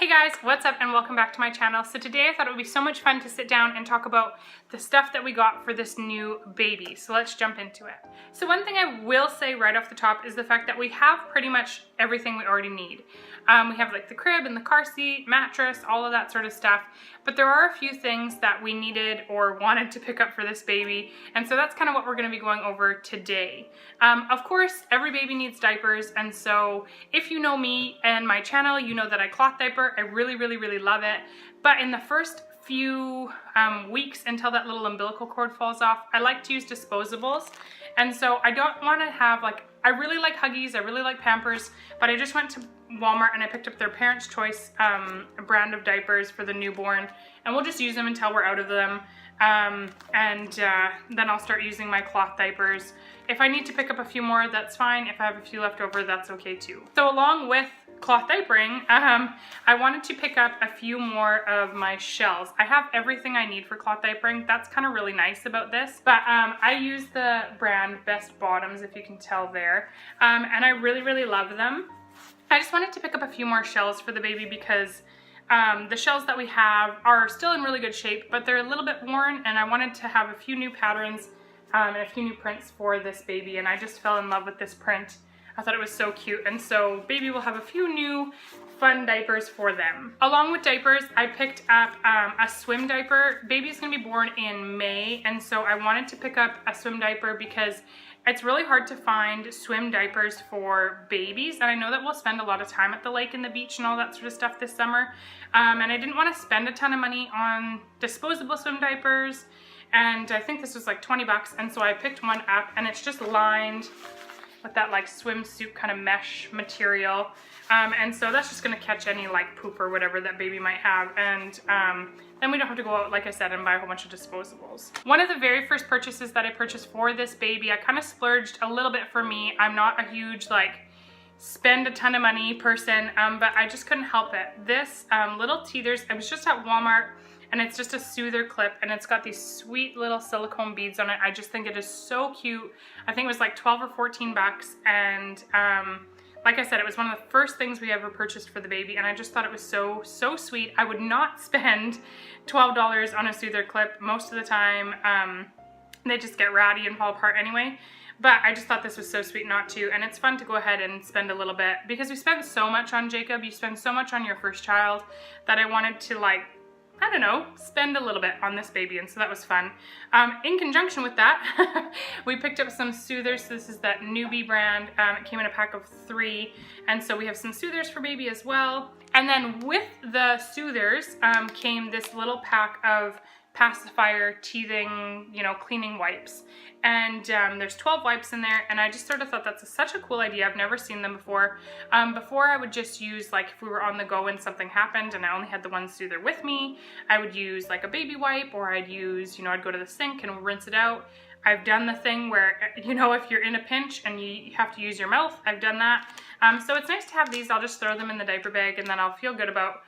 Hey guys, what's up and welcome back to my channel. So today I thought it would be so much fun to sit down and talk about the stuff that we got for this new baby. So let's jump into it. So one thing I will say right off the top is the fact that we have pretty much everything we already need. We have like the crib and the car seat, mattress, all of that sort of stuff. But there are a few things that we needed or wanted to pick up for this baby. And so that's kind of what we're going to be going over today. Of course, every baby needs diapers. And so if you know me and my channel, you know that I cloth diaper. I really love it. But in the first few weeks until that little umbilical cord falls off, I like to use disposables. And so I don't want to have I really like Huggies, I really like Pampers, but I just went to Walmart and I picked up their Parents' Choice brand of diapers for the newborn, and we'll just use them until we're out of them. Then I'll start using my cloth diapers. If I need to pick up a few more, that's fine. If I have a few left over, that's okay too. So along with cloth diapering, I wanted to pick up a few more of my shells. I have everything I need for cloth diapering. That's kind of really nice about this. But I use the brand Best Bottoms, if you can tell there. And I really love them. I just wanted to pick up a few more shells for the baby because the shells that we have are still in really good shape, but they're a little bit worn, and I wanted to have a few new patterns and a few new prints for this baby, and I just fell in love with this print. I thought it was so cute, and so baby will have a few new fun diapers for them. Along with diapers, I picked up a swim diaper. Baby's gonna be born in May, and so I wanted to pick up a swim diaper because it's really hard to find swim diapers for babies, and I know that we'll spend a lot of time at the lake and the beach and all that sort of stuff this summer, and I didn't want to spend a ton of money on disposable swim diapers, and I think this was like 20 bucks, and so I picked one up, and it's just lined with that like swimsuit kind of mesh material, and so that's just going to catch any like poop or whatever that baby might have, and then we don't have to go out, like I said, and buy a whole bunch of disposables. One of the very first purchases that I purchased for this baby, I kind of splurged a little bit for me. I'm not a huge spend a ton of money person, but I just couldn't help it. This little teethers, I was just at Walmart, and it's just a soother clip, and it's got these sweet little silicone beads on it. I just think it is so cute. I think it was like 12 or 14 bucks, and like I said, it was one of the first things we ever purchased for the baby, and I just thought it was so sweet. I would not spend $12 on a soother clip most of the time. They just get ratty and fall apart anyway. But I just thought this was so sweet not to, and it's fun to go ahead and spend a little bit because we spend so much on Jacob. You spend so much on your first child that I wanted to I don't know, spend a little bit on this baby, and so that was fun. In conjunction with that, we picked up some soothers. So this is that Newbie brand. It came in a pack of 3, and so we have some soothers for baby as well. And then with the soothers came this little pack of pacifier teething, cleaning wipes. And there's 12 wipes in there, and I just sort of thought that's such a cool idea. I've never seen them before. Before I would just use, if we were on the go and something happened and I only had the one soother with me, I would use a baby wipe, or I'd use, I'd go to the sink and rinse it out. I've done the thing where, if you're in a pinch and you have to use your mouth, I've done that. So it's nice to have these. I'll just throw them in the diaper bag, and then I'll feel good about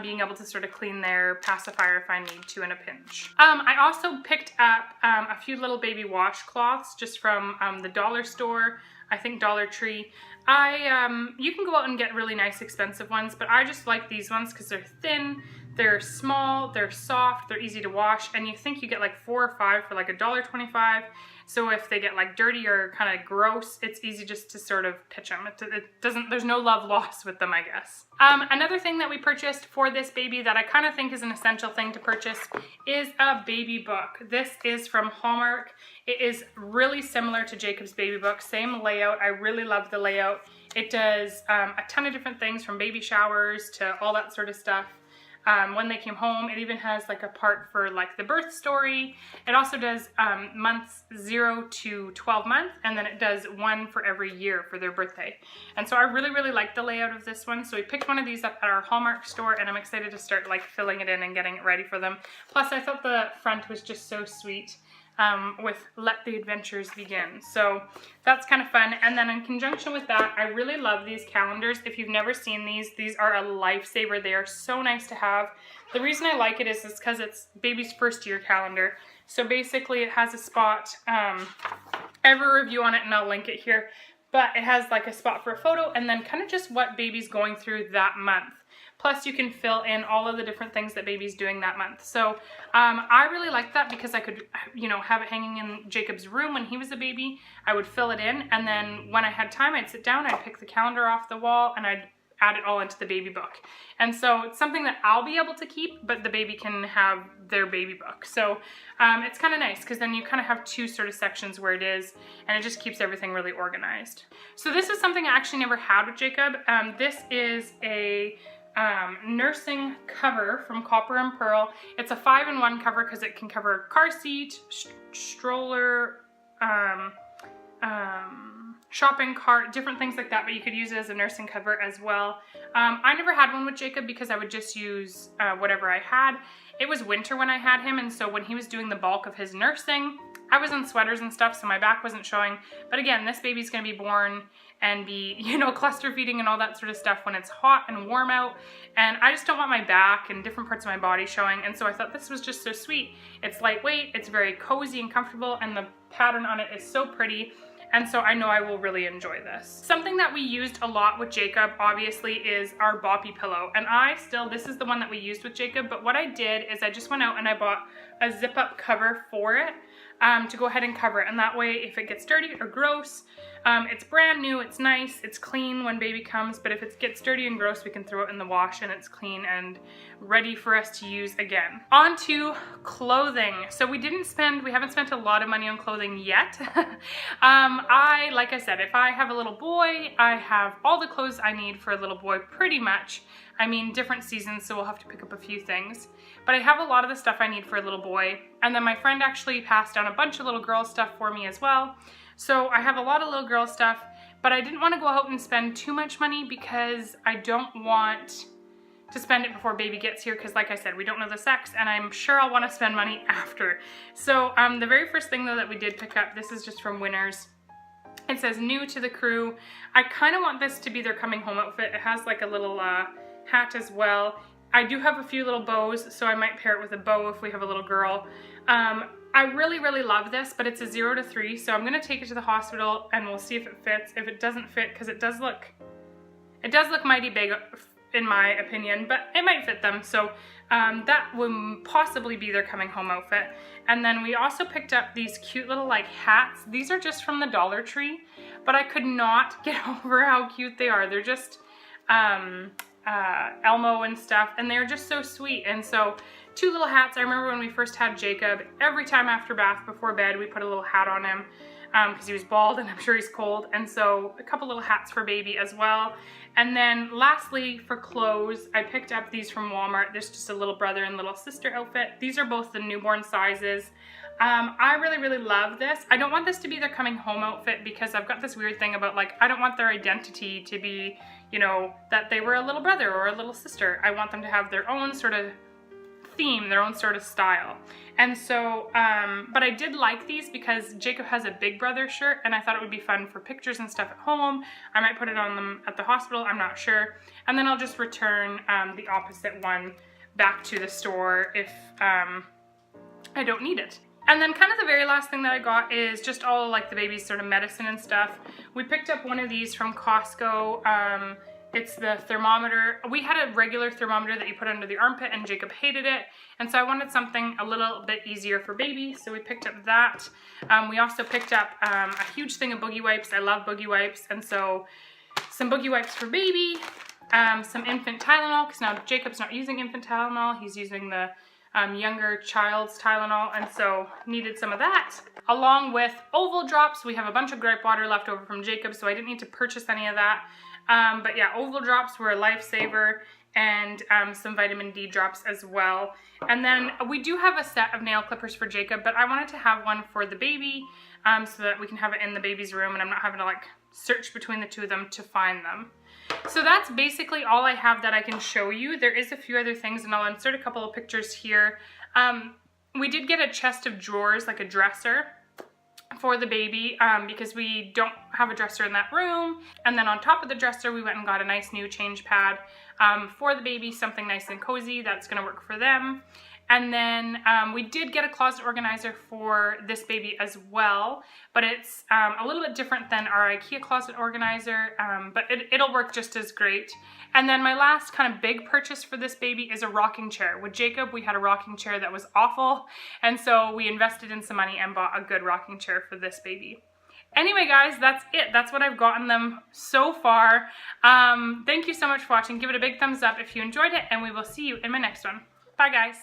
being able to sort of clean their pacifier if I need to in a pinch. I also picked up a few little baby washcloths just from the dollar store, I think Dollar Tree. You can go out and get really nice expensive ones, but I just like these ones because they're thin, they're small, they're soft, they're easy to wash, and you think you get 4 or 5 for $1.25. So if they get dirty or kind of gross, it's easy just to sort of pitch them. There's no love lost with them, I guess. Another thing that we purchased for this baby that I kind of think is an essential thing to purchase is a baby book. This is from Hallmark. It is really similar to Jacob's baby book, same layout. I really love the layout. It does a ton of different things, from baby showers to all that sort of stuff. When they came home, it even has a part for the birth story. It also does months 0 to 12 months, and then it does one for every year for their birthday. And so I really like the layout of this one. So we picked one of these up at our Hallmark store, and I'm excited to start filling it in and getting it ready for them. Plus I thought the front was just so sweet. With Let the Adventures Begin. So that's kind of fun. And then in conjunction with that, I really love these calendars. If you've never seen these are a lifesaver. They are so nice to have. The reason I like it is because it's baby's first year calendar. So basically it has a spot, I have a review on it and I'll link it here, but it has a spot for a photo and then kind of just what baby's going through that month. Plus you can fill in all of the different things that baby's doing that month. So I really liked that because I could, you know, have it hanging in Jacob's room when he was a baby. I would fill it in, and then when I had time, I'd sit down, I'd pick the calendar off the wall, and I'd add it all into the baby book. And so it's something that I'll be able to keep, but the baby can have their baby book. So it's kind of nice because then you kind of have two sort of sections where it is, and it just keeps everything really organized. So this is something I actually never had with Jacob. This is a nursing cover from Copper and Pearl. It's a 5-in-1 cover because it can cover car seat, stroller, shopping cart, different things like that, but you could use it as a nursing cover as well. I never had one with Jacob because I would just use whatever I had. It was winter when I had him, and so when he was doing the bulk of his nursing, I was in sweaters and stuff, so my back wasn't showing. But again, this baby's gonna be born and be, you know, cluster feeding and all that sort of stuff when it's hot and warm out. And I just don't want my back and different parts of my body showing. And so I thought this was just so sweet. It's lightweight, it's very cozy and comfortable, and the pattern on it is so pretty. And so I know I will really enjoy this. Something that we used a lot with Jacob, obviously, is our boppy pillow. And this is the one that we used with Jacob, but what I did is I just went out and I bought a zip up cover for it to go ahead and cover it. And that way, if it gets dirty or gross, it's brand new, it's nice, it's clean when baby comes, but if it gets dirty and gross, we can throw it in the wash and it's clean and ready for us to use again. On to clothing. So we haven't spent a lot of money on clothing yet. Like I said, if I have a little boy, I have all the clothes I need for a little boy pretty much. I mean, different seasons, so we'll have to pick up a few things. But I have a lot of the stuff I need for a little boy. And then my friend actually passed down a bunch of little girl stuff for me as well. So I have a lot of little girl stuff, but I didn't want to go out and spend too much money because I don't want to spend it before baby gets here, because like I said, we don't know the sex, and I'm sure I'll want to spend money after. So the very first thing though that we did pick up, this is just from Winners. It says new to the crew. I kind of want this to be their coming home outfit. It has like a little hat as well. I do have a few little bows, so I might pair it with a bow if we have a little girl. I really, really love this, but it's a 0 to 3, so I'm gonna take it to the hospital and we'll see if it fits. If it doesn't fit, because it does look mighty big in my opinion, but it might fit them. So that will possibly be their coming home outfit. And then we also picked up these cute little like hats. These are just from the Dollar Tree, but I could not get over how cute they are. They're just Elmo and stuff, and they're just so sweet. And so 2 little hats. I remember when we first had Jacob, every time after bath before bed we put a little hat on him because he was bald and I'm sure he's cold. And so a couple little hats for baby as well. And then lastly, for clothes, I picked up these from Walmart. There's just a little brother and little sister outfit. These are both the newborn sizes. I really, really love this. I don't want this to be their coming home outfit because I've got this weird thing about, like, I don't want their identity to be, you know, that they were a little brother or a little sister. I want them to have their own sort of theme, their own sort of style. And so, but I did like these because Jacob has a big brother shirt and I thought it would be fun for pictures and stuff at home. I might put it on them at the hospital, I'm not sure. And then I'll just return the opposite one back to the store if I don't need it. And then kind of the very last thing that I got is just all like the baby's sort of medicine and stuff. We picked up one of these from Costco. It's the thermometer. We had a regular thermometer that you put under the armpit and Jacob hated it. And so I wanted something a little bit easier for baby. So we picked up that. We also picked up a huge thing of boogie wipes. I love boogie wipes. And so some boogie wipes for baby, some infant Tylenol, because now Jacob's not using infant Tylenol. He's using the younger child's Tylenol, and so needed some of that. Along with Oval Drops. We have a bunch of gripe water left over from Jacob, so I didn't need to purchase any of that. But yeah, Oval Drops were a lifesaver, and some vitamin D drops as well. And then we do have a set of nail clippers for Jacob, but I wanted to have one for the baby so that we can have it in the baby's room and I'm not having to like search between the two of them to find them. So that's basically all I have that I can show you. There is a few other things and I'll insert a couple of pictures here. We did get a chest of drawers, like a dresser for the baby because we don't have a dresser in that room. And then on top of the dresser, we went and got a nice new change pad for the baby, something nice and cozy that's gonna work for them. And then we did get a closet organizer for this baby as well, but it's a little bit different than our IKEA closet organizer, but it'll work just as great. And then my last kind of big purchase for this baby is a rocking chair. With Jacob, we had a rocking chair that was awful, and so we invested in some money and bought a good rocking chair for this baby. Anyway, guys, that's it. That's what I've gotten them so far. Thank you so much for watching. Give it a big thumbs up if you enjoyed it, and we will see you in my next one. Bye, guys.